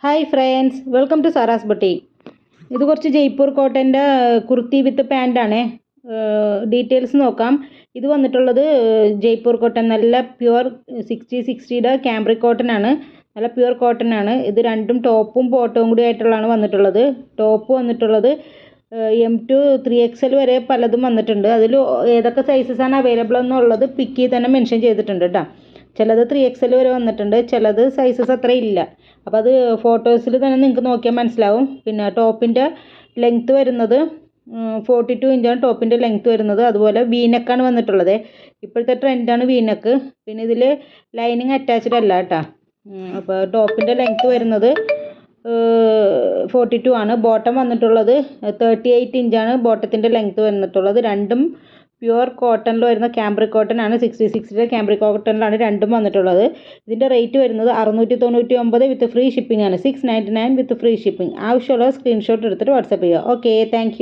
Hi friends, welcome to Sara's boutique. ഇത് കുറച്ച് ജയ്പൂർ കോട്ടൻ്റെ കുർത്തി വിത്ത് പാൻ്റാണ്. ഡീറ്റെയിൽസ് നോക്കാം. ഇത് വന്നിട്ടുള്ളത് ജയ്പൂർ കോട്ടൺ, നല്ല പ്യുവർ 60-60യുടെ ക്യാമ്പ്രിക് കോട്ടൺ ആണ്. നല്ല പ്യുവർ കോട്ടൺ ആണ്. ഇത് രണ്ടും ടോപ്പും ബോട്ടവും കൂടി ആയിട്ടുള്ളതാണ് വന്നിട്ടുള്ളത്. ടോപ്പ് വന്നിട്ടുള്ളത് M to 3XL വരെ പലതും വന്നിട്ടുണ്ട്. അതിൽ ഏതൊക്കെ സൈസസാണ് അവൈലബിൾ എന്നുള്ളത് പിക്കിൽ തന്നെ മെൻഷൻ ചെയ്തിട്ടുണ്ട് കേട്ടോ. ചിലത് 3XL വരെ വന്നിട്ടുണ്ട്, ചിലത് സൈസസ് അത്ര ഇല്ല. അപ്പോൾ അത് ഫോട്ടോസിൽ തന്നെ നിങ്ങൾക്ക് നോക്കിയാൽ മനസ്സിലാവും. പിന്നെ ടോപ്പിൻ്റെ ലെങ്ത്ത് വരുന്നത് 42 ഇഞ്ചാണ് ടോപ്പിൻ്റെ ലെങ്ത്ത് വരുന്നത്. അതുപോലെ വീനെക്കാണ് വന്നിട്ടുള്ളത്. ഇപ്പോഴത്തെ ട്രെൻഡാണ് വീനെക്ക്. പിന്നെ ഇതിൽ ലൈനിങ് അറ്റാച്ച്ഡ് അല്ല കേട്ടോ. അപ്പോൾ ടോപ്പിൻ്റെ ലെങ്ത്ത് വരുന്നത് 42 ആണ്. ബോട്ടം വന്നിട്ടുള്ളത് 38 ഇഞ്ചാണ് ബോട്ടത്തിൻ്റെ ലെങ്ത്ത് വന്നിട്ടുള്ളത്. രണ്ടും പ്യുവർ കോട്ടണിൽ വരുന്ന ക്യാമ്പ്രിക് കോട്ടൺ ആണ്. 60-60യുടെ ക്യാമ്പ്രിക് കോട്ടണിലാണ് രണ്ടും വന്നിട്ടുള്ളത്. ഇതിൻ്റെ റേറ്റ് വരുന്നത് 699 വിത്ത് ഫ്രീ ഷിപ്പിംഗ് ആണ്. 699 വിത്ത് ഫ്രീ ഷിപ്പിംഗ്. ആവശ്യമുള്ള സ്ക്രീൻഷോട്ട് എടുത്തിട്ട് വാട്സപ്പ് ചെയ്യുക. Okay, thank